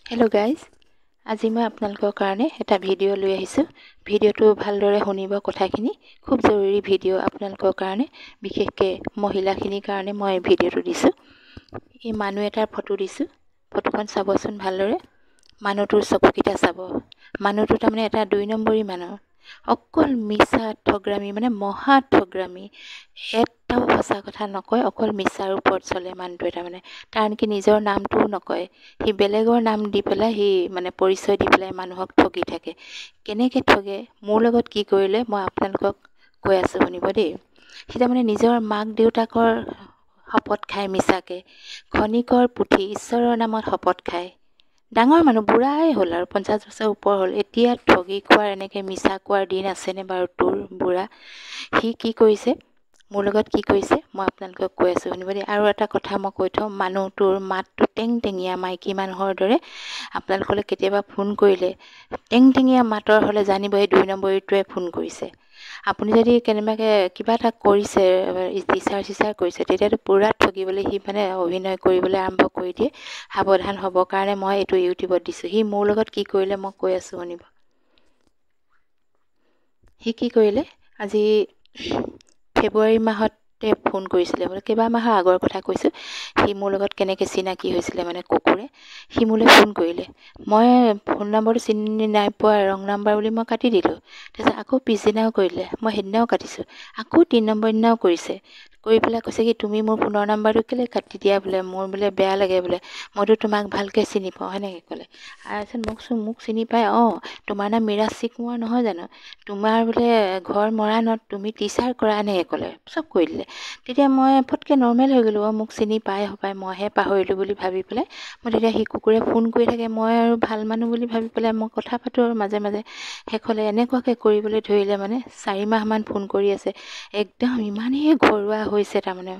Hello' guys, আজি মই আপোনালোকৰ কাৰণে এটা ভিডিঅ' লৈ আহিছোঁ। ভিডিঅ'টো ভালদৰে শুনিব কথাখিনি। খুব জৰুৰী ভিডিঅ' আপোনালোকৰ কাৰণে, বিশেষকৈ মহিলাখিনিৰ কাৰণে মই ভিডিঅ'টো দিছোঁ। এই মানুহ এটাৰ ফটো দিছোঁ। ফটোখন চাবচোন ভালদৰে। মানুহটোৰ চকুকেইটা চাব। মানুহটো তাৰমানে এটা 2 নম্বৰী মানুহ। অকল মিছা ঠগৰামী, মানে মহা ঠগৰামী। এটাও সঁচা কথা নকয়, অকল মিছাৰ ওপৰত চলে মানুহটোৱে তাৰমানে। তাৰ আনকি নিজৰ নামটোও নকয়। সি বেলেগৰ নাম দি পেলাই সি মানে পৰিচয় দি পেলাই মানুহক ঠগি থাকে। কেনেকৈ ঠগে, মোৰ লগত কি কৰিলে মই আপোনালোকক কৈ আছোঁ শুনিব দেই। সি তাৰমানে নিজৰ মাক দেউতাকৰ শপত খায় মিছাকৈ। খনিকৰ পুথি ঈশ্বৰৰ নামত শপত খায়। ডাঙৰ মানুহ, বুঢ়াই হ'ল আৰু 50 বছৰ ওপৰ হ'ল। এতিয়া ঠগি খোৱাৰ, এনেকৈ মিছা কোৱাৰ দিন আছেনে বাৰু তোৰ বুঢ়া? সি কি কৰিছে, মোৰ লগত কি কৰিছে মই আপোনালোকক কৈ আছোঁ শুনিব দেই। আৰু এটা কথা মই কৈ থওঁ, মানুহটোৰ মাতটো টেংটেঙীয়া, মাইকী মানুহৰ দৰে। আপোনালোকলৈ কেতিয়াবা ফোন কৰিলে টেংটেঙীয়া মাতৰ হ'লে জানিব এই 2 নম্বৰীটোৱে ফোন কৰিছে। আপুনি যদি কেনেবাকৈ কিবা এটা কৰিছে, বিচাৰ কৰিছে, তেতিয়াতো পূৰা ঠগিবলৈ সি মানে অভিনয় কৰিবলৈ আৰম্ভ কৰি দিয়ে। সাৱধান হ'বৰ কাৰণে মই এইটো ইউটিউবত দিছোঁ। সি মোৰ লগত কি কৰিলে মই কৈ আছোঁ শুনিব। সি কি কৰিলে, আজি ফেব্ৰুৱাৰী মাহতে ফোন কৰিছিলে, বোলে কেইবা মাহৰ আগৰ কথা কৈছোঁ। সি মোৰ লগত কেনেকৈ চিনাকি হৈছিলে মানে কুকুৰে। সি মোলৈ ফোন কৰিলে, মই ফোন নম্বৰটো চিনি নাই পোৱা, ৰং নাম্বাৰ বুলি মই কাটি দিলোঁ। তাৰপিছত আকৌ পিছদিনাও কৰিলে, মই সেইদিনাও কাটিছোঁ। আকৌ 3 নম্বৰ দিনাও কৰিছে। কৰি পেলাই কৈছে কি, তুমি মোৰ ফোনৰ নাম্বাৰটো কেলৈ কাটি দিয়া বোলে, মোৰ বোলে বেয়া লাগে বোলে, মইতো তোমাক ভালকৈ চিনি পাওঁ, সেনেকৈ ক'লে। তাৰপিছত মোক চিনি পায়, তোমাৰ নাম মীৰাশী কোঁৱৰ নহয় জানো, তোমাৰ বোলে ঘৰ মৰাণত, তুমি টিচাৰ কৰা, এনেকৈ ক'লে। চব কৰি দিলে। তেতিয়া মই ফটকৈ নৰ্মেল হৈ গ'লোঁ। মোক চিনি পাই হপায়, মইহে পাহৰিলোঁ বুলি ভাবি পেলাই মই তেতিয়া সি কুকুৰে ফোন কৰি থাকে, মই আৰু ভাল মানুহ বুলি ভাবি পেলাই মই কথা পাতোঁ আৰু মাজে মাজে। শেষলৈ এনেকুৱাকৈ কৰিবলৈ ধৰিলে, মানে 4 মাহমান ফোন কৰি আছে। একদম ইমানেই ঘৰুৱা হৈছে তাৰমানে।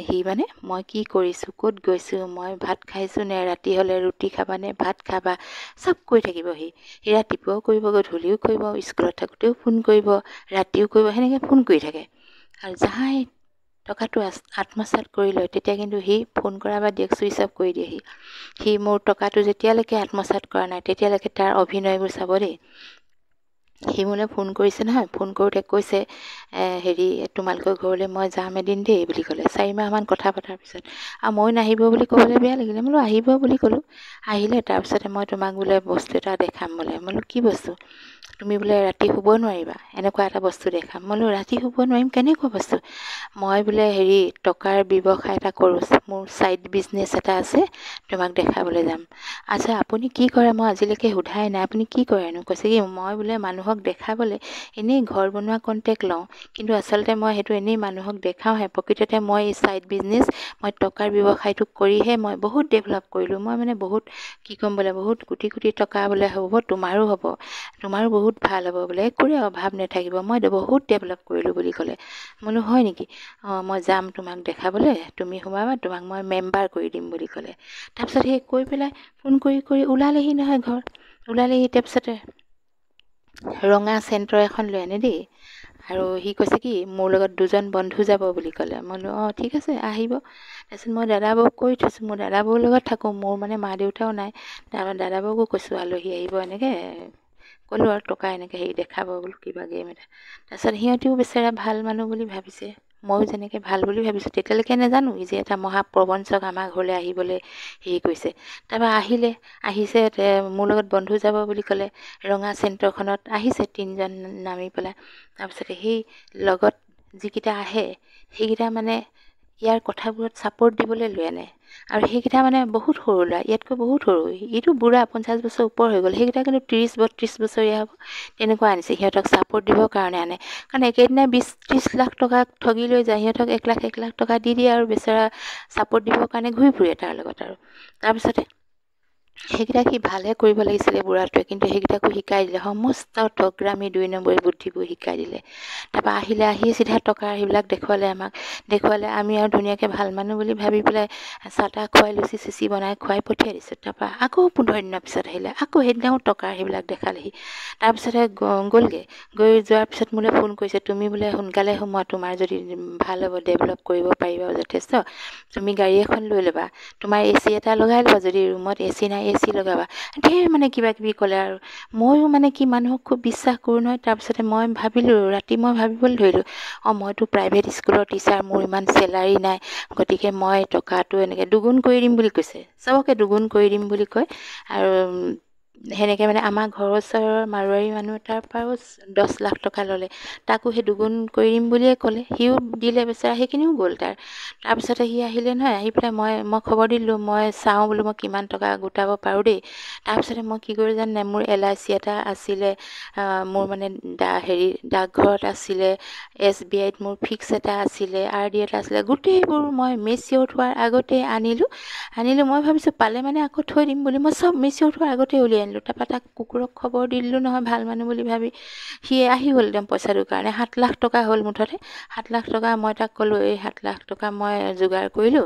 সি মানে মই কি কৰিছোঁ, ক'ত গৈছোঁ, মই ভাত খাইছোঁ নে, ৰাতি হ'লে ৰুটি খাবা নে ভাত খাবা, চব কৈ থাকিব সি। সি ৰাতিপুৱাও কৰিব, গধূলিও কৰিব, স্কুলত থাকোঁতেও ফোন কৰিব, ৰাতিও কৰিব, সেনেকৈ ফোন কৰি থাকে। আৰু যাহাই টকাটো আত্মসাৎ কৰি লয়, তেতিয়া কিন্তু সি ফোন কৰা বা দিয়ক চুইচ অফ কৰি দিয়ে। সি মোৰ টকাটো যেতিয়ালৈকে আত্মসাৎ কৰা নাই, তেতিয়ালৈকে তাৰ অভিনয়বোৰ চাব দেই। সি মোলৈ ফোন কৰিছে নহয়, ফোন কৰোঁতে কৈছে, হেৰি তোমালোকৰ ঘৰলৈ মই যাম এদিন দেই বুলি ক'লে। 4 মাহমান কথা পতাৰ পিছত। আৰু মই নাহিব বুলি ক'বলৈ বেয়া লাগিলে, মই বোলো আহিব বুলি ক'লোঁ। আহিলে, তাৰপিছতে মই তোমাক বোলে বস্তু এটা দেখাম বোলে। মই বোলো কি বস্তু? তুমি বোলে ৰাতি শুব নোৱাৰিবা, এনেকুৱা এটা বস্তু দেখাম। মই বোলো ৰাতি শুব নোৱাৰিম, কেনেকুৱা বস্তু? মই বোলে হেৰি টকাৰ ব্যৱসায় এটা কৰোঁ, মোৰ ছাইড বিজনেছ এটা আছে, তোমাক দেখাবলৈ যাম। আচ্ছা আপুনি কি কৰে, মই আজিলৈকে সোধাই নাই, আপুনি কি কৰেনো? কৈছে কি, মই বোলে মানুহক দেখাবলৈ এনেই ঘৰ বনোৱা কণ্টেক্ট লওঁ, কিন্তু আচলতে মই সেইটো এনেই মানুহক দেখাওঁহে। প্ৰকৃততে মই এই ছাইড বিজনেছ, মই টকাৰ ব্যৱসায়টো কৰিহে মই বহুত ডেভেলপ কৰিলোঁ। মই মানে বহুত কি ক'ম বোলে, বহুত কোটি কোটি টকা বোলে হ'ব, তোমাৰো হ'ব, তোমাৰো বহুত ভাল হ'ব বোলে, একোৰে অভাৱ নাথাকিব, মই বহুত ডেভেলপ কৰিলোঁ বুলি ক'লে। বোলো হয় নেকি? মই যাম তোমাক দেখাবলৈ, তুমি সোমাবা, তোমাক মই মেম্বাৰ কৰি দিম বুলি ক'লে। তাৰপিছত সেই কৈ পেলাই ফোন কৰি ওলালেহি নহয় ঘৰ। ওলালেহি, তাৰপিছতে ৰঙা চেণ্টাৰ এখন লৈ আনে দেই। আৰু সি কৈছে কি, মোৰ লগত 2জন বন্ধু যাব বুলি ক'লে। মই বোলো ঠিক আছে আহিব। তাৰপিছত মই দাদাবৌক কৈ থৈছোঁ, মোৰ দাদাবৌৰ লগত থাকোঁ, মোৰ মানে মা দেউতাও নাই। তাৰপৰা দাদাবৌকো কৈছোঁ আলহী আহিব, এনেকৈ ক'লোঁ আৰু টকা এনেকৈ হেৰি দেখাব বোলো, কিবা গেম এটা। তাৰপিছত সিহঁতেও বেচেৰা ভাল মানুহ বুলি ভাবিছে, ময়ো যেনেকৈ ভাল বুলি ভাবিছোঁ। তেতিয়ালৈকে নাজানো যে এটা মহাপ্ৰবঞ্চক আমাৰ ঘৰলৈ আহিবলৈ হেৰি কৰিছে। তাৰপৰা আহিছে, মোৰ লগত বন্ধু যাব বুলি ক'লে। ৰঙা চেণ্টাৰখনত আহিছে 3জন নামি পেলাই। তাৰপিছতে সেই লগত যিকেইটা আহে, সেইকেইটা মানে ইয়াৰ কথাবোৰত ছাপোৰ্ট দিবলৈ লৈ আনে। আৰু সেইকেইটা মানে বহুত সৰু ল'ৰা, ইয়াতকৈ বহুত সৰু। ইটো বুঢ়া 50 বছৰ ওপৰ হৈ গ'ল, সেইকেইটা কিন্তু 30-32 বছৰীয়া হ'ব, তেনেকুৱা আনিছে। সিহঁতক ছাপোৰ্ট দিবৰ কাৰণে আনে, কাৰণ একেদিনাই 20-30 লাখ টকা ঠগি লৈ যায়। সিহঁতক 1 লাখ টকা দি দিয়ে আৰু বেচেৰা ছাপোৰ্ট দিবৰ কাৰণে ঘূৰি ফুৰে তাৰ লগত। আৰু তাৰপিছতে সেইকেইটা সি ভালে কৰিব লাগিছিলে বুঢ়াটোৱে, কিন্তু সেইকেইটাকো শিকাই দিলে, সমস্ত ঠগৰামি 2 নম্বৰী বুদ্ধিবোৰ শিকাই দিলে। তাৰপৰা আহি চিধা টকা সেইবিলাক দেখুৱালে আমি আৰু ধুনীয়াকৈ ভাল মানুহ বুলি ভাবি পেলাই চাহ তাহ খুৱাই লুচি চুচি বনাই খুৱাই পঠিয়াই দিছোঁ। তাৰপৰা আকৌ 15 দিনৰ পিছত আহিলে, আকৌ সেইদিনাও টকাৰ সেইবিলাক দেখালেহি। তাৰপিছতে গ'লগৈ, যোৱাৰ পিছত মোলৈ ফোন কৰিছে, তুমি বোলে সোনকালে সোমোৱা, তোমাৰ যদি ভাল হ'ব, ডেভেলপ কৰিব পাৰিবা যথেষ্ট, তুমি গাড়ী এখন লৈ ল'বা, তোমাৰ AC এটা লগাই ল'বা, যদি ৰুমত AC নাই AC লগাবা, ঢেৰ মানে কিবা কিবি ক'লে। আৰু ময়ো মানে কি মানুহক খুব বিশ্বাস কৰোঁ নহয়। তাৰপিছতে মই ভাবিলোঁ, ৰাতি মই ভাবিবলৈ ধৰিলোঁ, মইতো প্ৰাইভেট স্কুলৰ টিচাৰ, মোৰ ইমান চেলাৰী নাই, গতিকে মই টকাটো এনেকৈ দুগুণ কৰি দিম বুলি কৈছে, চবকে দুগুণ কৰি দিম বুলি কয়। আৰু সেনেকৈ মানে আমাৰ ঘৰৰ ওচৰৰ মাৰোৱাৰী মানুহ এটাৰ পৰাও 10 লাখ টকা ল'লে, তাকো সেই দুগুণ কৰি দিম বুলিয়ে ক'লে, সিও দিলে বেচেৰা, সেইখিনিও গ'ল তাৰ। তাৰপিছতে সি আহিলে নহয়, আহি পেলাই মই খবৰ দিলোঁ, মই চাওঁ বোলো মই কিমান টকা গোটাব পাৰোঁ দেই। তাৰপিছতে মই কি কৰিলোঁ জানে, মোৰ LIC এটা আছিলে, মোৰ মানে ডাকঘৰত আছিলে, SBIত মোৰ ফিক্স এটা আছিলে, RD এটা আছিলে, গোটেইবোৰ মই মেচিয়ৰ হোৱাৰ আগতেই আনিলোঁ। মই ভাবিছোঁ পালে মানে আকৌ থৈ দিম বুলি, মই চব মেচিয়ৰ হোৱাৰ আগতেই উলিয়াই আনিলোঁ। তাৰপৰা তাক কুকুৰক খবৰ দি দিলোঁ নহয়, ভাল মানুহ বুলি ভাবি। সি আহি গ'ল একদম পইচাটোৰ কাৰণে, 7 লাখ টকা হ'ল মুঠতে। 7 লাখ টকা মই তাক ক'লোঁ, এই 7 লাখ টকা মই যোগাৰ কৰিলোঁ,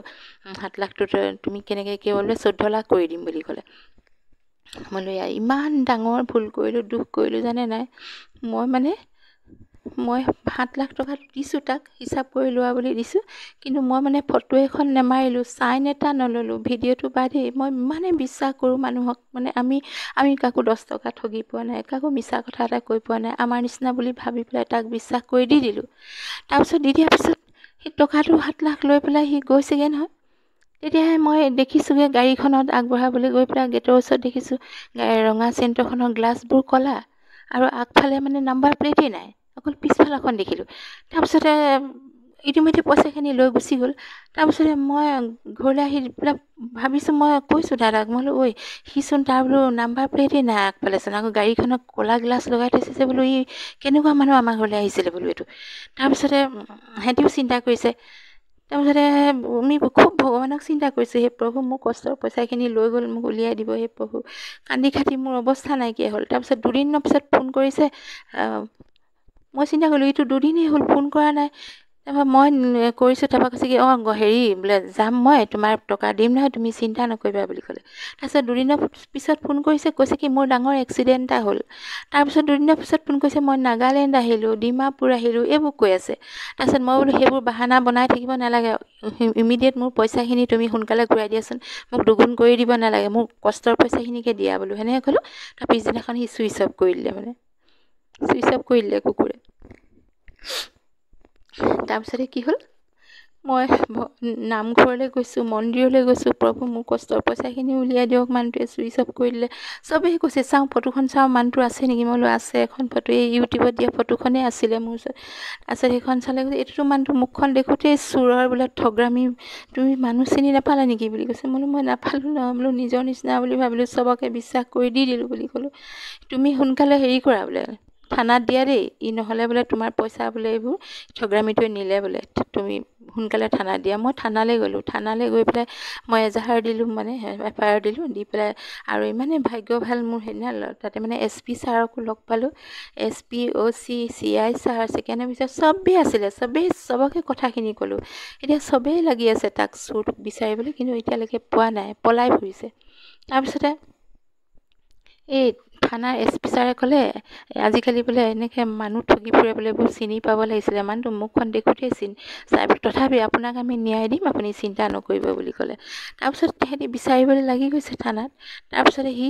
7 লাখটো তুমি কেনেকৈ কি কৰিলে, 14 লাখ কৰি দিম বুলি ক'লে। মই বোলো ইমান ডাঙৰ ভুল কৰিলোঁ, দুখ কৰিলোঁ জানে নাই। মই 7 লাখ টকা দিছোঁ, তাক হিচাপ কৰি লোৱা বুলি দিছোঁ, কিন্তু মই মানে ফটো এখন নেমাৰিলোঁ, চাইন এটা নল'লোঁ, ভিডিঅ'টো বাদেই। মই ইমানেই বিশ্বাস কৰোঁ মানুহক, মানে আমি কাকো 10 টকা ঠগি পোৱা নাই, কাকো মিছা কথা এটা কৈ পোৱা নাই, আমাৰ নিচিনা বুলি ভাবি পেলাই তাক বিশ্বাস কৰি দি দিলোঁ। তাৰপিছত দি দিয়াৰ পিছত সেই টকাটো 7 লাখ লৈ পেলাই সি গৈছেগৈ নহয়। তেতিয়াহে মই দেখিছোঁগৈ গাড়ীখনত আগবঢ়াবলৈ গৈ পেলাই গেটৰ ওচৰত দেখিছোঁ ৰঙা চেণ্টৰখনৰ গ্লাছবোৰ ক'লা, আৰু আগফালে মানে নাম্বাৰ প্লেটেই নাই, অকল পিছফালখন দেখিলোঁ। তাৰপিছতে ইতিমধ্যে পইচাখিনি লৈ গুচি গ'ল। তাৰপিছতে মই ঘৰলৈ আহি পেলাই ভাবিছোঁ, মই কৈছোঁ দাদাক, মই বোলো ঐ সিচোন তাৰ বোলো নাম্বাৰ প্লেটেই নাই আগফালেচোন, আকৌ গাড়ীখনত ক'লা গ্লাছ লগাই থৈছে যে, বোলো ই কেনেকুৱা মানুহ আমাৰ ঘৰলৈ আহিছিলে বোলো এইটো। তাৰপিছতে সিহঁতিও চিন্তা কৰিছে। তাৰপিছতে আমি খুব ভগৱানক চিন্তা কৰিছোঁ, সেই প্ৰভু মোক কষ্টৰ পইচাখিনি লৈ গ'ল, মোক উলিয়াই দিব সেই প্ৰভু। কান্দি খাটি মোৰ অৱস্থা নাইকিয়া হ'ল। তাৰপিছত 2 দিনৰ পিছত ফোন কৰিছে, মই চিন্তা কৰিলোঁ এইটো 2 দিনেই হ'ল ফোন কৰা নাই। তাৰপৰা মই কৰিছোঁ, তাৰপৰা কৈছে কি বোলে যাম, মই তোমাৰ টকা দিম নহয়, তুমি চিন্তা নকৰিবা বুলি ক'লে। তাৰপিছত 2 দিনৰ পিছত ফোন কৰিছে, কৈছে কি মোৰ ডাঙৰ এক্সিডেণ্ট এটা হ'ল। তাৰপিছত 2 দিনৰ পিছত ফোন কৰিছে, মই নাগালেণ্ড আহিলোঁ, ডিমাপুৰ আহিলোঁ, এইবোৰ কৈ আছে। তাৰপিছত মই বোলো সেইবোৰ বাহানা বনাই থাকিব নালাগে, ইমিডিয়েট মোৰ পইচাখিনি তুমি সোনকালে ঘূৰাই দিয়াচোন, মোক দুগুণ কৰি দিব নালাগে, মোক কষ্টৰ পইচাখিনিকে দিয়া বোলো, সেনেকৈ ক'লোঁ। তাৰ পিছদিনাখন সি চুইচ অফ কৰি দিলে কুকুৰে। তাৰপিছতে কি হ'ল, মই নামঘৰলৈ গৈছোঁ, মন্দিৰলৈ গৈছোঁ, প্ৰভু মোৰ কষ্টৰ পইচাখিনি উলিয়াই দিয়ক, মানুহটোৱে চুইচ অফ কৰি দিলে। চবেই কৈছে চাওঁ ফটোখন চাওঁ, মানুহটো আছে নেকি, মই বোলো আছে, এখন ফটো এই ইউটিউবত দিয়া ফটোখনেই আছিলে মোৰ ওচৰত। তাৰপিছত সেইখন চালে, এইটোতো মানুহটো মুখখন দেখোঁতেই চোৰৰ বোলে ঠগৰামি, তুমি মানুহ চিনি নাপালা নেকি বুলি কৈছে। মই বোলো মই নাপালোঁ নহয়, বোলো নিজৰ নিচিনা বুলি ভাবিলোঁ, চবকে বিশ্বাস কৰি দি দিলোঁ বুলি ক'লোঁ। তুমি সোনকালে হেৰি কৰা বোলে, থানাত দিয়া দেই, নহ'লে বোলে তোমাৰ পইচা বোলে এইবোৰ ঠগৰামিটোৱে নিলে বোলে, তুমি সোনকালে থানাত দিয়া। মই থানালৈ গ'লোঁ, থানালৈ গৈ পেলাই মই এজাহাৰ দিলোঁ, মানে FIR দিলোঁ, দি পেলাই আৰু ইমানেই ভাগ্য ভাল মোৰ সেইদিনা, তাতে মানে SP ছাৰকো লগ পালোঁ, SP OC CI sir, second officer চবেই আছিলে, চবকে কথাখিনি ক'লোঁ। এতিয়া চবেই লাগি আছে তাক চোৰটোক বিচাৰিবলৈ, কিন্তু এতিয়ালৈকে পোৱা নাই, পলাই ফুৰিছে। তাৰপিছতে এই থানাৰ SP ছাৰে ক'লে, আজিকালি বোলে এনেকৈ মানুহ ঠগি ফুৰে বোলে, এইবোৰ চিনি পাব লাগিছিলে, মানুহটো মুখখন দেখোঁতেই চাই, তথাপি আপোনাক আমি ন্যায় দিম, আপুনি চিন্তা নকৰিব বুলি ক'লে। তাৰপিছত সিহঁতি বিচাৰিবলৈ লাগি গৈছে থানাত। তাৰপিছতে সি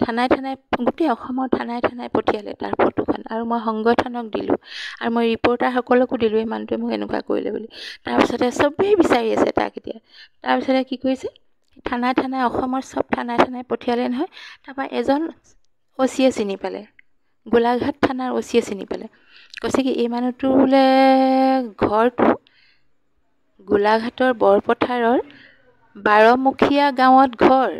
থানাই গোটেই অসমৰ থানাই পঠিয়ালে তাৰ ফটোখন, আৰু মই সংগঠনক দিলোঁ, আৰু মই ৰিপৰ্টাৰসকলকো দিলোঁ, এই মানুহটোৱে মোক এনেকুৱা কৰিলে বুলি। তাৰপিছতে চবেই বিচাৰি আছে তাক এতিয়া। তাৰপিছতে কি কৰিছে, থানাই অসমৰ চব থানাই পঠিয়ালে নহয়। তাৰপৰা এজন OCয়ে চিনি পালে, গোলাঘাট থানাৰ OCয়ে চিনি পালে, কৈছে কি এই মানুহটো বোলে ঘৰটো গোলাঘাটৰ বৰপথাৰৰ 12মুখীয়া গাঁৱত ঘৰ,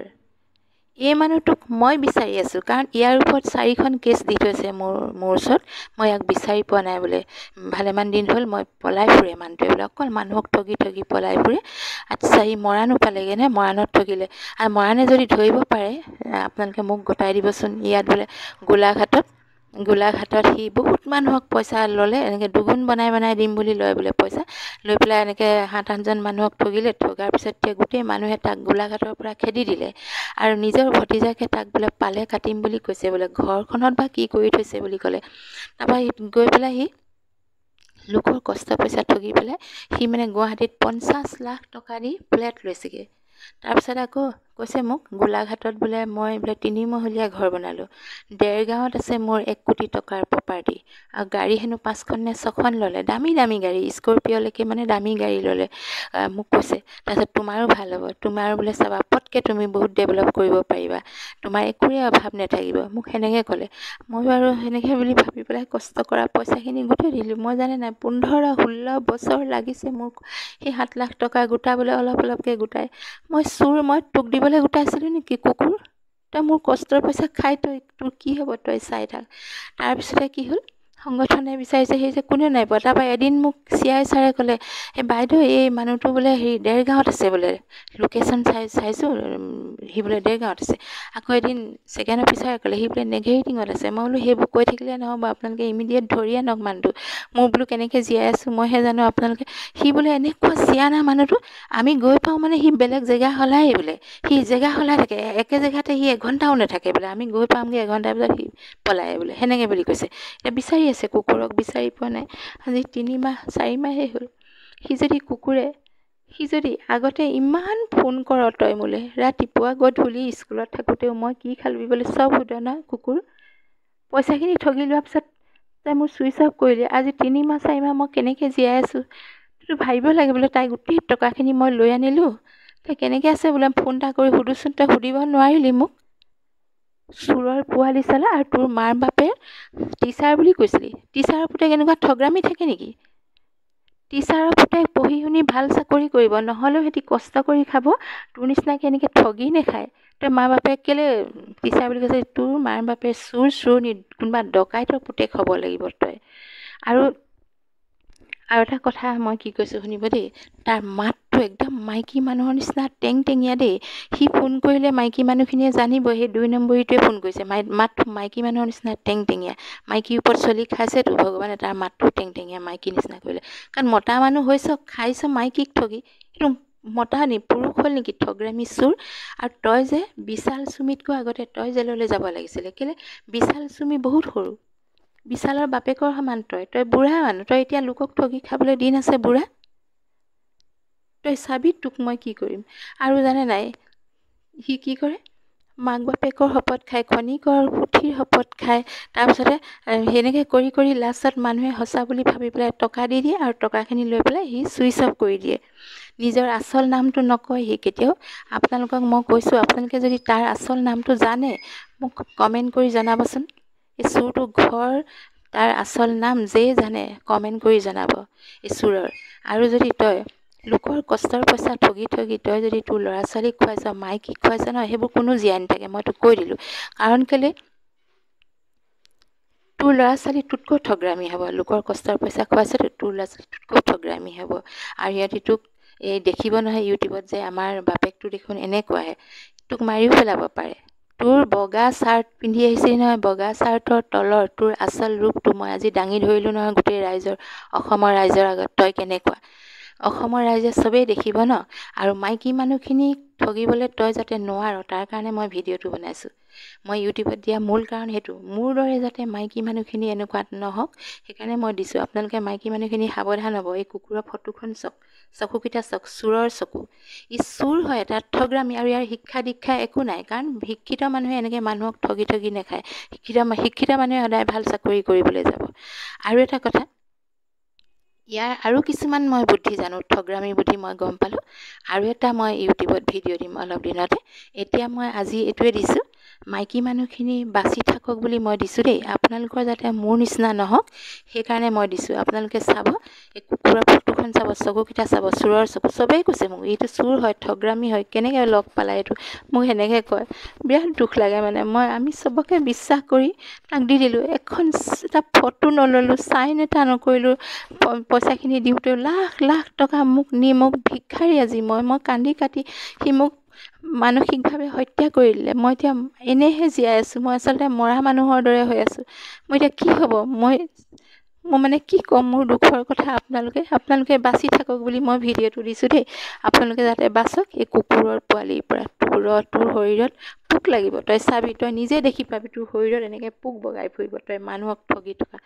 এই মানুহটোক মই বিচাৰি আছোঁ, কাৰণ ইয়াৰ ওপৰত 4খন কেছ দি থৈছে মোৰ ওচৰত। মই ইয়াক বিচাৰি পোৱা নাই বোলে, ভালেমান দিন হ'ল মই পলাই ফুৰে মানুহটোৱে বোলে, অকল মানুহক ঠগি ঠগি পলাই ফুৰে। আচ্ছা, সি মৰাণো পালেগৈ নে? মৰাণত ঠগিলে। আৰু মৰাণে যদি ধৰিব পাৰে, আপোনালোকে মোক গতাই দিবচোন। ইয়াত বোলে গোলাঘাটত সি বহুত মানুহক পইচা ল'লে, এনেকৈ দুগুণ বনাই দিম বুলি লয় বোলে পইচা, লৈ পেলাই এনেকৈ 7-8জন মানুহক ঠগিলে। ঠগাৰ পিছত গোটেই মানুহে তাক গোলাঘাটৰ পৰা খেদি দিলে, আৰু নিজৰ ভতিজাকে তাক বোলে পালে কাটিম বুলি কৈছে বোলে, ঘৰখনত বা কি কৰি থৈছে বুলি ক'লে। তাৰপৰা গৈ পেলাই সি লোকৰ কষ্ট পইচা ঠগি পেলাই সি মানে গুৱাহাটীত 50 লাখ টকা দি ফ্লেট লৈছেগৈ। তাৰপিছত আকৌ কৈছে মোক, গোলাঘাটত বোলে মই বোলে 3 মহলীয়া ঘৰ বনালোঁ, দেৰগাঁৱত আছে মোৰ 1 কোটি টকাৰ প্ৰপাৰ্টি, আৰু গাড়ী হেনো 5খন নে 6খন ল'লে, দামী গাড়ী, স্কৰপিঅ'লৈকে মানে দামী গাড়ী ল'লে। মোক কৈছে, তাৰপিছত তোমাৰো ভাল হ'ব, তোমাৰো বোলে চাবা পটকৈ তুমি বহুত ডেভেলপ কৰিব পাৰিবা, তোমাৰ একোৰে অভাৱ নাথাকিব, মোক সেনেকৈ ক'লে। মই বাৰু সেনেকৈ বুলি ভাবি পেলাই কষ্ট কৰা পইচাখিনি গোটাই দিলোঁ। মই জানে নাই, 15-16 বছৰ লাগিছে মোক সেই 7 লাখ টকা গোটাবলৈ, অলপকৈ গোটাই। মই তোক দিবলৈ গোটাইছিলোঁ নেকি কুকুৰ? তই মোৰ কষ্টৰ পইচা খাই তোৰ কি হ'ব তই চাই থাক। তাৰপিছতে কি হ'ল, সংগঠনে বিচাৰিছে, সেই যে কোনেও নাই পোৱা। তাৰপৰা এদিন মোক CI ছাৰে ক'লে, এই বাইদেউ এই মানুহটো বোলে দেৰগাঁৱত আছে বোলে, লোকেশ্যন চাইছোঁ, সি বোলে দেৰগাঁৱত আছে। আকৌ এদিন ছেকেণ্ড অফিচাৰে ক'লে সি বোলে নেঘেৰিটিঙত আছে। মই বোলো সেইবোৰ কৈ থাকিলে নহ'ব, আপোনালোকে ইমিডিয়েট ধৰি আনক মানুহটো। মোৰ বোলো কেনেকৈ জীয়াই আছোঁ মইহে জানো, আপোনালোকে। সি বোলে এনেকুৱা চিয়ানা মানুহটো, আমি গৈ পাওঁ মানে সি বেলেগ জেগা সলায়েই বোলে, সি জেগা সলাই থাকে, একে জেগাতে সি 1 ঘণ্টাও নাথাকে বোলে, আমি গৈ পামগৈ 1 ঘণ্টাৰ পিছত সি পলায়ে বোলে, সেনেকৈ বুলি কৈছে। এতিয়া বিচাৰি আছে, কুকুৰক বিচাৰি পোৱা নাই। আজি 3 মাহ 4 মাহেই হ'ল। সি যদি আগতে ইমান ফোন কৰ তই মোলৈ, ৰাতিপুৱা গধূলি স্কুলত থাকোঁতেও মই কি খালি বুলি চব সোধে ন কুকুৰ। পইচাখিনি ঠগি লোৱাৰ পিছত তাই মোৰ চুইচ অফ কৰিলে। আজি 3 মাহ 4 মাহ মই কেনেকৈ জীয়াই আছোঁ, তইতো ভাবিব লাগে বোলে। তাই গোটেই টকাখিনি মই লৈ আনিলোঁ, তই কেনেকৈ আছে বোলে, ফোন এটা কৰি সুধোচোন। তই সুধিব নোৱাৰিলি মোক, চোৰৰ পোৱালি চালা। আৰু তোৰ মাৰ বাপে টিচাৰ বুলি কৈছিলি, টিচাৰৰ পুতেক এনেকুৱা ঠগৰামি থাকে নেকি? টিচাৰৰ পুতেক পঢ়ি শুনি ভাল চাকৰি কৰিব, নহ'লেও সিহঁতি কষ্ট কৰি খাব, তোৰ নিচিনাকৈ এনেকৈ ঠগি নাখায়। তই মা বাপেক কেলৈ টিচাৰ বুলি কৈছে? তোৰ মাৰ বাপে চোৰ কোনোবা ডকাইতৰ পুতেক হ'ব লাগিব তই। আৰু এটা কথা মই কি কৈছোঁ শুনিব দেই, তাৰ মাতটো একদম মাইকী মানুহৰ নিচিনা টেংটেঙীয়া দেই। সি ফোন কৰিলে মাইকী মানুহখিনিয়ে জানিব সেই 2 নম্বৰীটোৱে ফোন কৰিছে। মাতটো মাইকী মানুহৰ নিচিনা টেংটেঙীয়া, মাইকীৰ ওপৰত চলি খাইছেতো ভগৱানে, তাৰ মাতটো টেংটেঙীয়া মাইকী নিচিনা কৰিলে। কাৰণ মতা মানুহ হৈছ, খাইছ মাইকীক ঠগি, কিন্তু মতা নি পুৰুষ হ'ল নেকি ঠগৰামী চোৰ। আৰু তই যে বিশাল চুমিতকৈ আগতে তই জেললৈ যাব লাগিছিলে, কেলৈ? বিশাল চুমি বহুত সৰু, বিশালৰ বাপেকৰ সমান তই বুঢ়া মানুহ, তই এতিয়া লোকক ঠগি খাবলৈ দিন আছে বুঢ়া? তই চাবি তোক মই কি কৰিম। আৰু জানে নাই, সি কি কৰে, মাক বাপেকৰ শপত খায়, খনিকৰ পুথিৰ শপত খায়। তাৰপিছতে সেনেকৈ কৰি লাষ্টত মানুহে সঁচা বুলি ভাবি পেলাই টকা দি দিয়ে, আৰু টকাখিনি লৈ পেলাই সি চুইচ অফ কৰি দিয়ে। নিজৰ আচল নামটো নকয় সি কেতিয়াও। আপোনালোকক মই কৈছোঁ, আপোনালোকে যদি তাৰ আচল নামটো জানে মোক কমেণ্ট কৰি জনাবচোন। এই চোৰটো ঘৰ, তাৰ আচল নাম যে জানে কমেণ্ট কৰি জনাব এই চোৰৰ। আৰু যদি তই লোকৰ কষ্টৰ পইচা ঠগি তই যদি তোৰ ল'ৰা ছোৱালীক খুৱাইছ, মাইকীক খুৱাইছ ন, সেইবোৰ কোনো জীয়াই নাথাকে, মই তোক কৈ দিলোঁ। কাৰণ কেলৈ, তোৰ ল'ৰা ছোৱালী তোতকৈ ঠগৰামী হ'ব। লোকৰ কষ্টৰ পইচা খুৱাইছ, তোৰ ল'ৰা ছোৱালী তোতকৈ ঠগৰামী হ'ব। আৰু সিহঁতি তোক এই দেখিব নহয় ইউটিউবত যে আমাৰ বাপেকটো দেখোন এনেকুৱাহে, তোক মাৰিও পেলাব পাৰে। তোৰ বগা চাৰ্ট পিন্ধি আহিছিলি নহয়, বগা চাৰ্টৰ তলৰ তোৰ আচল ৰূপটো মই আজি দাঙি ধৰিলোঁ নহয় গোটেই অসমৰ ৰাইজৰ আগত। তই কেনেকুৱা, অসমৰ ৰাইজে চবেই দেখিব ন। আৰু মাইকী মানুহখিনিক ঠগিবলৈ তই যাতে নোৱাৰ, তাৰ কাৰণে মই ভিডিঅ'টো বনাইছোঁ। মই ইউটিউবত দিয়া মূল কাৰণ সেইটো, মোৰ দৰে যাতে মাইকী মানুহখিনি এনেকুৱা নহওক, সেইকাৰণে মই দিছোঁ। আপোনালোকে মাইকী মানুহখিনি সাৱধান হ'ব। এই কুকুৰৰ ফটোখন চাওক, চকুকেইটা চাওক, চোৰৰ চকু। ই চোৰ হয়, তাত ঠগৰামী। আৰু ইয়াৰ শিক্ষা দীক্ষা একো নাই, কাৰণ শিক্ষিত মানুহে এনেকৈ মানুহক ঠগি নাখায়। শিক্ষিত মানুহে সদায় ভাল চাকৰি কৰিবলৈ যাব। আৰু এটা কথা, ইয়াৰ আৰু কিছুমান মই বুদ্ধি জানো, ঠগৰামী বুদ্ধি মই গম পালোঁ। আৰু এটা মই ইউটিউবত ভিডিঅ' দিম অলপ দিনতে। এতিয়া মই আজি এইটোৱে দিছোঁ, মাইকী মানুহখিনি বাচি থাকক বুলি মই দিছোঁ দেই। আপোনালোকৰ যাতে মোৰ নিচিনা নহওক সেইকাৰণে মই দিছোঁ। আপোনালোকে চাব, এই কুকুৰৰ ফটোখন চাব, চকুকেইটা চাব, চোৰৰ চকু। চবেই কৈছে মোক এইটো চোৰ হয়, ঠগৰামী হয়, কেনেকৈ লগ পালা এইটো, মোক সেনেকৈ কয়। বিৰাট দুখ লাগে মানে। আমি চবকে বিশ্বাস কৰি তাক দি দিলোঁ। এটা ফটো নল'লোঁ, চাইন এটা নকৰিলোঁ। পইচাখিনি দিওঁতেও লাখ লাখ টকা মোক ভিক্ষাৰী আজি মই কান্দি কাটি সি মোক মানসিকভাৱে হত্যা কৰি দিলে। মই এতিয়া এনেহে জীয়াই আছোঁ। মই আচলতে মৰা মানুহৰ দৰে হৈ আছোঁ। মই এতিয়া কি হ'ব? মই মানে কি ক'ম মোৰ দুখৰ কথা। আপোনালোকে বাচি থাকক বুলি মই ভিডিঅ'টো দিছোঁ দেই। আপোনালোকে যাতে বাচক এই কুকুৰৰ পোৱালিৰ পৰা। তোৰ শৰীৰত পোক লাগিব, তই চাবি, তই নিজে দেখি পাবি তোৰ শৰীৰত এনেকৈ পোক বগাই ফুৰিব, তই মানুহক ঠগি থকা।